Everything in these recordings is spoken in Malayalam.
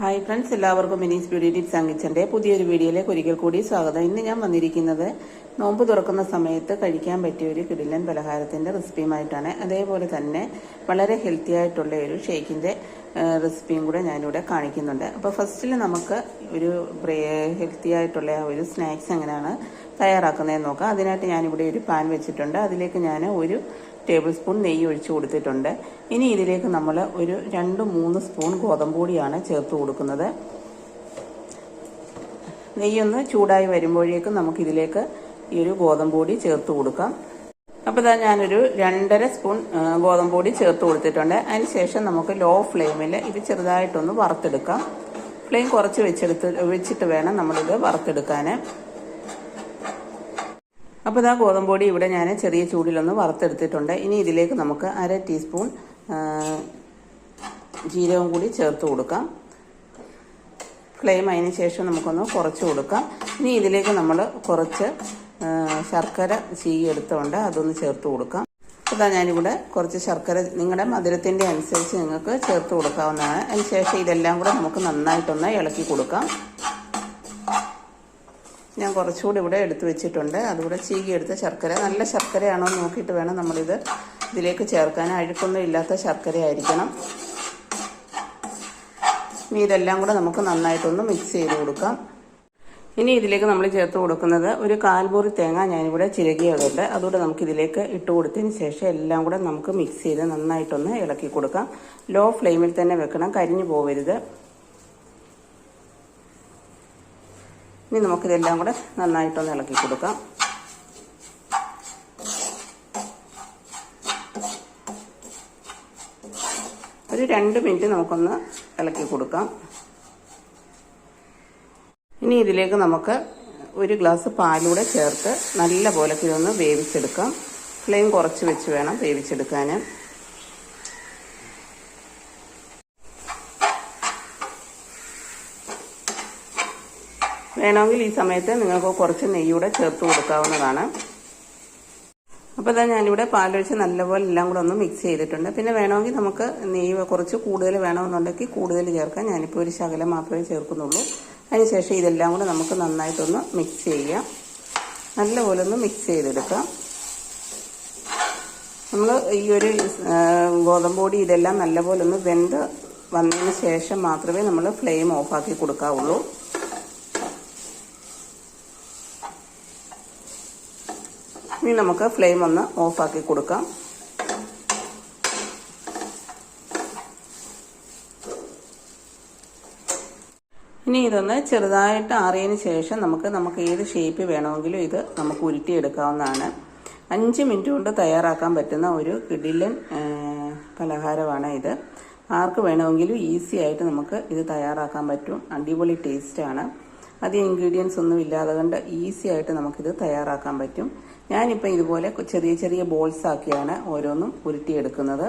ഹായ് ഫ്രണ്ട്സ്, എല്ലാവർക്കും മിനീസ് ബ്യൂട്ടി ടിപ്സ് ആൻഡ് കിച്ചൻ്റെ പുതിയൊരു വീഡിയോയിലേക്ക് ഒരിക്കൽ കൂടി സ്വാഗതം. ഇന്ന് ഞാൻ വന്നിരിക്കുന്നത് നോമ്പ് തുറക്കുന്ന സമയത്ത് കഴിക്കാൻ പറ്റിയ ഒരു കിടിലൻ പലഹാരത്തിൻ്റെ റെസിപ്പിയുമായിട്ടാണ്. അതേപോലെ തന്നെ വളരെ ഹെൽത്തി ആയിട്ടുള്ള ഒരു ഷേക്കിൻ്റെ റെസിപ്പിയും കൂടെ ഞാനിവിടെ കാണിക്കുന്നുണ്ട്. അപ്പോൾ ഫസ്റ്റിൽ നമുക്ക് ഒരു ഹെൽത്തി ആയിട്ടുള്ള ഒരു സ്നാക്സ് എങ്ങനെയാണ് തയ്യാറാക്കുന്നതെന്ന് നോക്കാം. അതിനായിട്ട് ഞാനിവിടെ ഒരു പാൻ വെച്ചിട്ടുണ്ട്. അതിലേക്ക് ഞാൻ ഒരു ടേബിൾ സ്പൂൺ നെയ്യ് ഒഴിച്ചു കൊടുത്തിട്ടുണ്ട്. ഇനി ഇതിലേക്ക് നമ്മൾ ഒരു 2-3 സ്പൂൺ ഗോതമ്പ് പൊടിയാണ് ചേർത്ത് കൊടുക്കുന്നത്. നെയ്യൊന്ന് ചൂടായി വരുമ്പോഴേക്കും നമുക്കിതിലേക്ക് ഈ ഒരു ഗോതമ്പ് പൊടി ചേർത്ത് കൊടുക്കാം. അപ്പോൾ ഇതാ ഞാനൊരു 2.5 സ്പൂൺ ഗോതമ്പ് പൊടി ചേർത്ത് കൊടുത്തിട്ടുണ്ട്. അതിനുശേഷം നമുക്ക് ലോ ഫ്ലെയിമിൽ ഇത് ചെറുതായിട്ടൊന്ന് വറുത്തെടുക്കാം. ഫ്ലെയിം കുറച്ച് വെച്ചിട്ട് വേണം നമ്മളിത് വറുത്തെടുക്കാൻ. അപ്പോൾ ഇതാ ഗോതമ്പ് പൊടി ഇവിടെ ഞാൻ ചെറിയ ചൂടിലൊന്ന് വറുത്തെടുത്തിട്ടുണ്ട്. ഇനി ഇതിലേക്ക് നമുക്ക് 1/2 ടീസ്പൂൺ ജീരകം കൂടി ചേർത്ത് കൊടുക്കാം. ഫ്ലെയിം അതിന് ശേഷം നമുക്കൊന്ന് കുറച്ച് കൊടുക്കാം. ഇനി ഇതിലേക്ക് നമ്മൾ കുറച്ച് ശർക്കര ചീകിയെടുത്തുകൊണ്ട് അതൊന്ന് ചേർത്ത് കൊടുക്കാം. ഇതാ ഞാനിവിടെ കുറച്ച് ശർക്കര നിങ്ങളുടെ മധുരത്തിൻ്റെ അനുസരിച്ച് നിങ്ങൾക്ക് ചേർത്ത് കൊടുക്കാവുന്നതാണ്. അതിന് ശേഷം ഇതെല്ലാം കൂടെ നമുക്ക് നന്നായിട്ടൊന്ന് ഇളക്കി കൊടുക്കാം. ഞാൻ കുറച്ചുകൂടി ഇവിടെ എടുത്തു വെച്ചിട്ടുണ്ട്. അതുകൂടെ ചീകിയെടുത്ത ശർക്കര, നല്ല ശർക്കരയാണോ എന്ന് നോക്കിയിട്ട് വേണം നമ്മളിത് ഇതിലേക്ക് ചേർക്കാൻ. അഴുക്കൊന്നും ഇല്ലാത്ത ശർക്കര ആയിരിക്കണം. ഇനി ഇതെല്ലാം കൂടെ നമുക്ക് നന്നായിട്ടൊന്ന് മിക്സ് ചെയ്ത് കൊടുക്കാം. ഇനി ഇതിലേക്ക് നമ്മൾ ചേർത്ത് കൊടുക്കുന്നത് ഒരു 1/4 മുറി തേങ്ങ ഞാനിവിടെ ചിരകിയതുണ്ട്. അതുകൂടെ നമുക്കിതിലേക്ക് ഇട്ട് കൊടുത്തതിന് ശേഷം എല്ലാം കൂടെ നമുക്ക് മിക്സ് ചെയ്ത് നന്നായിട്ടൊന്ന് ഇളക്കി കൊടുക്കാം. ലോ ഫ്ലെയിമിൽ തന്നെ വെക്കണം, കരിഞ്ഞു പോവരുത്. ഇനി നമുക്കിതെല്ലാം കൂടെ നന്നായിട്ടൊന്ന് ഇളക്കി കൊടുക്കാം. ഒരു 2 മിനിറ്റ് നമുക്കൊന്ന് ഇളക്കി കൊടുക്കാം. ഇനി ഇതിലേക്ക് നമുക്ക് ഒരു ഗ്ലാസ് പാലൂടെ ചേർത്ത് നല്ല പോലെ ഇതൊന്ന് വേവിച്ചെടുക്കാം. ഫ്ലെയിം കുറച്ച് വെച്ച് വേണം വേവിച്ചെടുക്കാൻ. വേണമെങ്കിൽ ഈ സമയത്ത് നിങ്ങൾക്ക് കുറച്ച് നെയ്യൂടെ ചേർത്ത് കൊടുക്കാവുന്നതാണ്. അപ്പോൾ ഇതാ ഞാനിവിടെ പാലൊഴിച്ച് നല്ലപോലെ എല്ലാം കൂടെ ഒന്ന് മിക്സ് ചെയ്തിട്ടുണ്ട്. പിന്നെ വേണമെങ്കിൽ നമുക്ക് നെയ്യ് കുറച്ച് കൂടുതൽ വേണമെന്നുണ്ടെങ്കിൽ കൂടുതൽ ചേർക്കാം. ഞാനിപ്പോൾ ഒരു ശകലം മാത്രമേ ചേർക്കുന്നുള്ളൂ. അതിനുശേഷം ഇതെല്ലാം കൂടെ നമുക്ക് നന്നായിട്ടൊന്ന് മിക്സ് ചെയ്യാം. നല്ലപോലെ ഒന്ന് മിക്സ് ചെയ്തെടുക്കാം. നമ്മൾ ഈ ഒരു ഗോതമ്പ് പൊടി ഇതെല്ലാം നല്ലപോലെ ഒന്ന് വെന്ത് വന്നതിന് ശേഷം മാത്രമേ നമ്മൾ ഫ്ലെയിം ഓഫാക്കി കൊടുക്കാവുള്ളൂ. ഇനി നമുക്ക് ഫ്ലെയിം ഒന്ന് ഓഫാക്കി കൊടുക്കാം. ഇനി ഇതൊന്ന് ചെറുതായിട്ട് ആറിയതിന് ശേഷം നമുക്ക് ഏത് ഷേപ്പ് വേണമെങ്കിലും ഇത് നമുക്ക് ഉരുട്ടിയെടുക്കാവുന്നതാണ്. 5 മിനിറ്റ് കൊണ്ട് തയ്യാറാക്കാൻ പറ്റുന്ന ഒരു കിടിലൻ പലഹാരമാണ് ഇത്. ആർക്ക് വേണമെങ്കിലും ഈസി ആയിട്ട് നമുക്ക് ഇത് തയ്യാറാക്കാൻ പറ്റും. അടിപൊളി ടേസ്റ്റാണ്. അധികം ഇൻഗ്രീഡിയൻസ് ഒന്നും ഇല്ലാതെ കൊണ്ട് ഈസി ആയിട്ട് നമുക്കിത് തയ്യാറാക്കാൻ പറ്റും. ഞാനിപ്പോൾ ഇതുപോലെ ചെറിയ ചെറിയ ബോൾസ് ആക്കിയാണ് ഓരോന്നും ഉരുട്ടിയെടുക്കുന്നത്.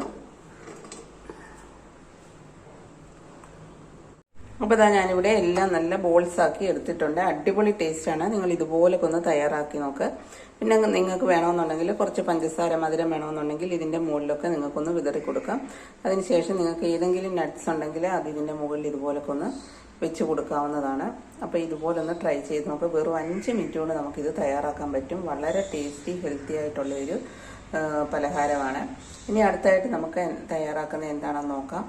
അപ്പോൾ ഇതാ ഞാനിവിടെ എല്ലാം നല്ല ബോൾസ് ആക്കി എടുത്തിട്ടുണ്ട്. അടിപൊളി ടേസ്റ്റാണ്. നിങ്ങൾ ഇതുപോലൊക്കെ ഒന്ന് തയ്യാറാക്കി നോക്ക്. പിന്നെ നിങ്ങൾക്ക് വേണമെന്നുണ്ടെങ്കിൽ കുറച്ച് പഞ്ചസാര മധുരം വേണമെന്നുണ്ടെങ്കിൽ ഇതിൻ്റെ മുകളിലൊക്കെ നിങ്ങൾക്കൊന്ന് വിതറി കൊടുക്കാം. അതിനുശേഷം നിങ്ങൾക്ക് ഏതെങ്കിലും നട്ട്സ് ഉണ്ടെങ്കിൽ അത് ഇതിൻ്റെ മുകളിൽ ഇതുപോലൊക്കെ ഒന്ന് വെച്ച് കൊടുക്കാവുന്നതാണ്. അപ്പോൾ ഇതുപോലെ ഒന്ന് ട്രൈ ചെയ്ത് നോക്കുക. വെറും 5 മിനിറ്റ് കൊണ്ട് നമുക്കിത് തയ്യാറാക്കാൻ പറ്റും. വളരെ ടേസ്റ്റി ഹെൽത്തി ആയിട്ടുള്ളൊരു പലഹാരമാണ്. ഇനി അടുത്തായിട്ട് നമുക്ക് തയ്യാറാക്കുന്നത് എന്താണെന്ന് നോക്കാം.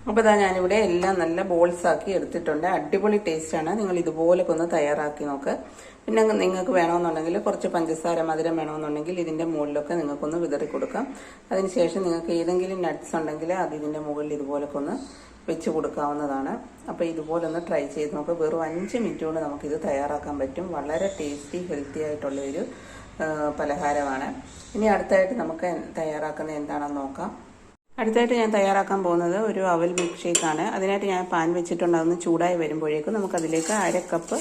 അപ്പോൾ ഇതാ ഞാനിവിടെ എല്ലാം നല്ല ബോൾസ് ആക്കി എടുത്തിട്ടുണ്ട്. അടിപൊളി ടേസ്റ്റാണ്. നിങ്ങൾ ഇതുപോലൊക്കെ ഒന്ന് തയ്യാറാക്കി നോക്ക്. പിന്നെ നിങ്ങൾക്ക് വേണമെന്നുണ്ടെങ്കിൽ കുറച്ച് പഞ്ചസാര മധുരം വേണമെന്നുണ്ടെങ്കിൽ ഇതിൻ്റെ മുകളിലൊക്കെ നിങ്ങൾക്കൊന്ന് വിതറി കൊടുക്കാം. അതിനുശേഷം നിങ്ങൾക്ക് ഏതെങ്കിലും നട്ട്സ് ഉണ്ടെങ്കിൽ അത് ഇതിൻ്റെ മുകളിൽ ഇതുപോലൊക്കെ ഒന്ന് വെച്ച് കൊടുക്കാവുന്നതാണ്. അപ്പോൾ ഇതുപോലെ ഒന്ന് ട്രൈ ചെയ്ത് നോക്കുക. വെറും 5 മിനിറ്റ് കൊണ്ട് നമുക്കിത് തയ്യാറാക്കാൻ പറ്റും. വളരെ ടേസ്റ്റി ഹെൽത്തി ആയിട്ടുള്ളൊരു പലഹാരമാണ്. ഇനി അടുത്തായിട്ട് നമുക്ക് തയ്യാറാക്കുന്നത് എന്താണെന്ന് നോക്കാം. അടുത്തായിട്ട് ഞാൻ തയ്യാറാക്കാൻ പോകുന്നത് ഒരു അവൽ മിൽക്ക് ഷേക്കാണ്. അതിനായിട്ട് ഞാൻ പാൻ വെച്ചിട്ടുണ്ട്. അതൊന്ന് ചൂടായി വരുമ്പോഴേക്കും നമുക്കതിലേക്ക് 1/2 കപ്പ്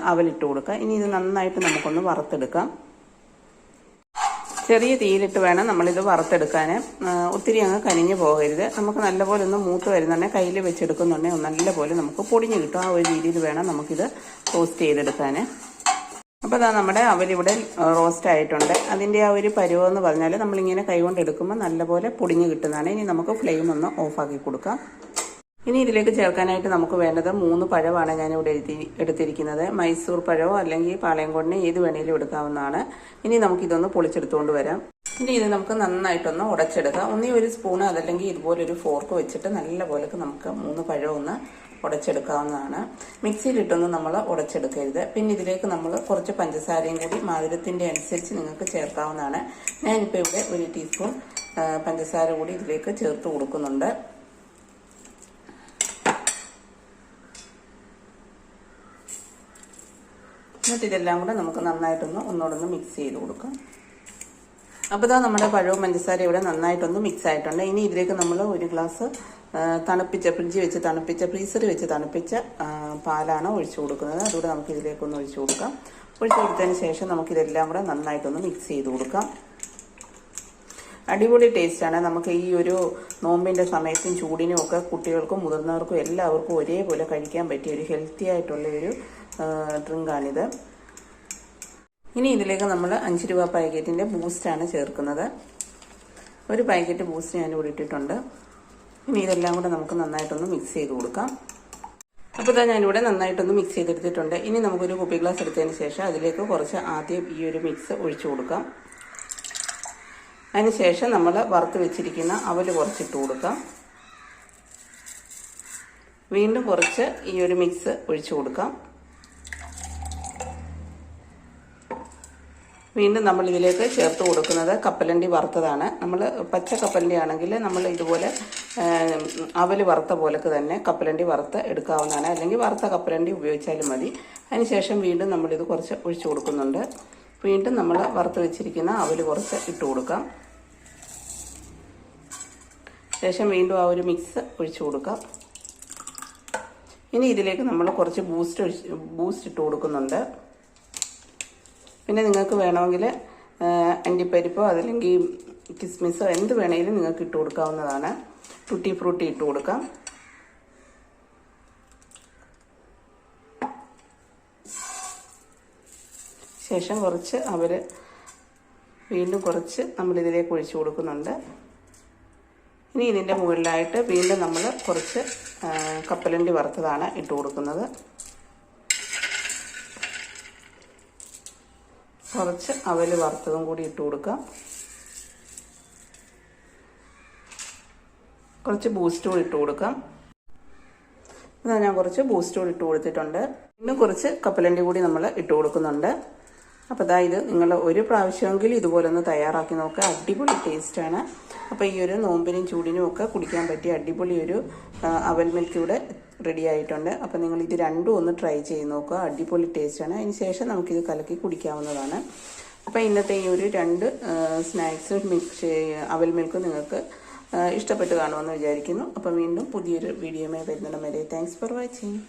അവലിട്ട് കൊടുക്കാം. ഇനി ഇത് നന്നായിട്ട് നമുക്കൊന്ന് വറുത്തെടുക്കാം. ചെറിയ തീയിലിട്ട് വേണം നമ്മളിത് വറുത്തെടുക്കാൻ. ഒത്തിരി അങ്ങ് കരിഞ്ഞു പോകരുത്. നമുക്ക് നല്ലപോലെ ഒന്ന് മൂത്ത് വരുന്നുണ്ടെങ്കിൽ കയ്യിൽ വെച്ചെടുക്കുന്നുണ്ടെങ്കിൽ നല്ലപോലെ നമുക്ക് പൊടിഞ്ഞ് കിട്ടും. ആ ഒരു രീതിയിൽ വേണം നമുക്കിത് റോസ്റ്റ് ചെയ്തെടുക്കാൻ. അപ്പോൾ അതാ നമ്മുടെ അവലിവിടെ റോസ്റ്റ് ആയിട്ടുണ്ട്. അതിൻ്റെ ആ ഒരു പരുവമെന്ന് പറഞ്ഞാൽ നമ്മളിങ്ങനെ കൈകൊണ്ട് എടുക്കുമ്പോൾ നല്ലപോലെ പൊടിഞ്ഞ് കിട്ടുന്നതാണ്. ഇനി നമുക്ക് ഫ്ലെയിം ഒന്ന് ഓഫാക്കി കൊടുക്കാം. ഇനി ഇതിലേക്ക് ചേർക്കാനായിട്ട് നമുക്ക് വേണ്ടത് 3 പഴമാണ് ഞാനിവിടെ എടുത്തിരിക്കുന്നത്. മൈസൂർ പഴമോ അല്ലെങ്കിൽ പാളയംകോടനെ ഏത് വേണേലും എടുക്കാവുന്നതാണ്. ഇനി നമുക്കിതൊന്ന് പൊളിച്ചെടുത്തുകൊണ്ട് വരാം. ഇനി ഇത് നമുക്ക് നന്നായിട്ടൊന്ന് ഉടച്ചെടുക്കാം. ഒന്നീ ഒരു സ്പൂൺ അതല്ലെങ്കിൽ ഇതുപോലൊരു ഫോർക്ക് വെച്ചിട്ട് നല്ല പോലെ നമുക്ക് 3 പഴം ഒന്ന് ഉടച്ചെടുക്കാവുന്നതാണ്. മിക്സിയിലിട്ടൊന്നും നമ്മൾ ഉടച്ചെടുക്കരുത്. പിന്നെ ഇതിലേക്ക് നമ്മൾ കുറച്ച് പഞ്ചസാരയും കൂടി മധുരത്തിൻ്റെ അനുസരിച്ച് നിങ്ങൾക്ക് ചേർക്കാവുന്നതാണ്. ഞാനിപ്പോൾ ഇവിടെ 1 ടീസ്പൂൺ പഞ്ചസാര കൂടി ഇതിലേക്ക് ചേർത്ത് കൊടുക്കുന്നുണ്ട്. എന്നിട്ട് ഇതെല്ലാം കൂടെ നമുക്ക് നന്നായിട്ടൊന്ന് ഒന്നുകൂടെ മിക്സ് ചെയ്ത് കൊടുക്കാം. അപ്പോൾ ഇതാ നമ്മുടെ പഴവും പഞ്ചസാര ഇവിടെ നന്നായിട്ടൊന്ന് മിക്സ് ആയിട്ടുണ്ട്. ഇനി ഇതിലേക്ക് നമ്മൾ 1 ഗ്ലാസ് തണുപ്പിച്ച ഫ്രിഡ്ജിൽ വെച്ച് തണുപ്പിച്ച ഫ്രീസറിൽ വെച്ച് തണുപ്പിച്ച പാലാണ് ഒഴിച്ചു കൊടുക്കുന്നത്. അതുകൂടെ നമുക്ക് ഇതിലേക്കൊന്ന് ഒഴിച്ചു കൊടുക്കാം. ഒഴിച്ചു കൊടുത്തതിന് ശേഷം നമുക്കിതെല്ലാം കൂടെ നന്നായിട്ടൊന്ന് മിക്സ് ചെയ്ത് കൊടുക്കാം. അടിപൊളി ടേസ്റ്റാണ്. നമുക്ക് ഈ ഒരു നോമ്പിൻ്റെ സമയത്തും ചൂടിനും ഒക്കെ കുട്ടികൾക്കും മുതിർന്നവർക്കും എല്ലാവർക്കും ഒരേപോലെ കഴിക്കാൻ പറ്റിയ ഒരു ഹെൽത്തി ആയിട്ടുള്ള ഒരു ഡ്രിങ്കാണിത്. ഇനി ഇതിലേക്ക് നമ്മൾ 5 രൂപ പാക്കറ്റിൻ്റെ ബൂസ്റ്റാണ് ചേർക്കുന്നത്. 1 പാക്കറ്റ് ബൂസ്റ്റ് ഞാൻ ഇവിടെ ഇട്ടിട്ടുണ്ട്. ഇനി ഇതെല്ലാം കൂടെ നമുക്ക് നന്നായിട്ടൊന്ന് മിക്സ് ചെയ്ത് കൊടുക്കാം. അപ്പോൾ ഇതാ ഞാനിവിടെ നന്നായിട്ടൊന്ന് മിക്സ് ചെയ്തെടുത്തിട്ടുണ്ട്. ഇനി നമുക്കൊരു കുപ്പി ഗ്ലാസ് എടുത്തതിന് ശേഷം അതിലേക്ക് കുറച്ച് ആദ്യം ഈ ഒരു മിക്സ് ഒഴിച്ചു കൊടുക്കാം. അതിനുശേഷം നമ്മൾ വറുത്ത് വെച്ചിരിക്കുന്ന അവൽ കുറച്ചിട്ട് കൊടുക്കാം. വീണ്ടും കുറച്ച് ഈ ഒരു മിക്സ് ഒഴിച്ചു കൊടുക്കാം. വീണ്ടും നമ്മൾ ഇതിലേക്ക് ചേർത്ത് കൊടുക്കുന്നത് കപ്പലണ്ടി വറുത്തതാണ്. നമ്മൾ പച്ച കപ്പലണ്ടി ആണെങ്കിൽ നമ്മൾ ഇതുപോലെ അവൽ വറുത്ത പോലൊക്കെ തന്നെ കപ്പലണ്ടി വറുത്ത് എടുക്കാവുന്നതാണ്. അല്ലെങ്കിൽ വറുത്ത കപ്പലണ്ടി ഉപയോഗിച്ചാലും മതി. അതിനുശേഷം വീണ്ടും നമ്മളിത് കുറച്ച് ഒഴിച്ചു കൊടുക്കുന്നുണ്ട്. വീണ്ടും നമ്മൾ വറുത്ത് വെച്ചിരിക്കുന്ന അവൽ കുറച്ച് ഇട്ട് കൊടുക്കാം. ശേഷം വീണ്ടും ആ ഒരു മിക്സ് ഒഴിച്ചു കൊടുക്കാം. ഇനി ഇതിലേക്ക് നമ്മൾ കുറച്ച് ബൂസ്റ്റ് ഇട്ട് കൊടുക്കുന്നുണ്ട്. പിന്നെ നിങ്ങൾക്ക് വേണമെങ്കിൽ അണ്ടിപ്പരിപ്പോ അതല്ലെങ്കിൽ കിസ്മിസോ എന്ത് വേണമെങ്കിലും നിങ്ങൾക്ക് ഇട്ട് കൊടുക്കാവുന്നതാണ്. ടൂട്ടി ഫ്രൂട്ടി ഇട്ട് കൊടുക്കാം. ശേഷം കുറച്ച് വീണ്ടും കുറച്ച് നമ്മളിതിലേക്ക് ഒഴിച്ചു കൊടുക്കുന്നുണ്ട്. ഇനി ഇതിൻ്റെ മുകളിലായിട്ട് വീണ്ടും നമ്മൾ കുറച്ച് കപ്പലണ്ടി വറുത്തതാണ് ഇട്ട് കൊടുക്കുന്നത്. കുറച്ച് അവൽ വറുത്തതും കൂടി ഇട്ട് കൊടുക്കാം. കുറച്ച് ബൂസ്റ്റ് കൂടി ഇട്ട് കൊടുക്കാം. ഇതാ ഞാൻ കുറച്ച് ബൂസ്റ്റ് കൂടി ഇട്ട് കൊടുത്തിട്ടുണ്ട്. ഇന്നും കുറച്ച് കപ്പലണ്ടി കൂടി നമ്മൾ ഇട്ട് കൊടുക്കുന്നുണ്ട്. അപ്പോൾ ഇതാ ഇത് നിങ്ങൾ ഒരു പ്രാവശ്യമെങ്കിലും ഇതുപോലെ ഒന്ന് തയ്യാറാക്കി നോക്കുക. അടിപൊളി ടേസ്റ്റാണ്. അപ്പോൾ ഈ ഒരു നോമ്പിനും ചൂടിനും ഒക്കെ കുടിക്കാൻ പറ്റിയ അടിപൊളി ഒരു അവൽ മിൽക്ക് ഇവിടെ റെഡി ആയിട്ടുണ്ട്. അപ്പോൾ നിങ്ങൾ ഇത് രണ്ടും ഒന്ന് ട്രൈ ചെയ്ത് നോക്കുക. അടിപൊളി ടേസ്റ്റാണ്. അതിന് ശേഷം നമുക്കിത് കലക്കി കുടിക്കാവുന്നതാണ്. അപ്പോൾ ഇന്നത്തെ ഈ ഒരു 2 സ്നാക്സ് അവൽ മിൽക്ക് നിങ്ങൾക്ക് ഇഷ്ടപ്പെട്ട് കാണുമെന്ന് വിചാരിക്കുന്നു. അപ്പോൾ വീണ്ടും പുതിയൊരു വീഡിയോയുമായി വരുന്നിടം വരെ താങ്ക്സ് ഫോർ വാച്ചിങ്.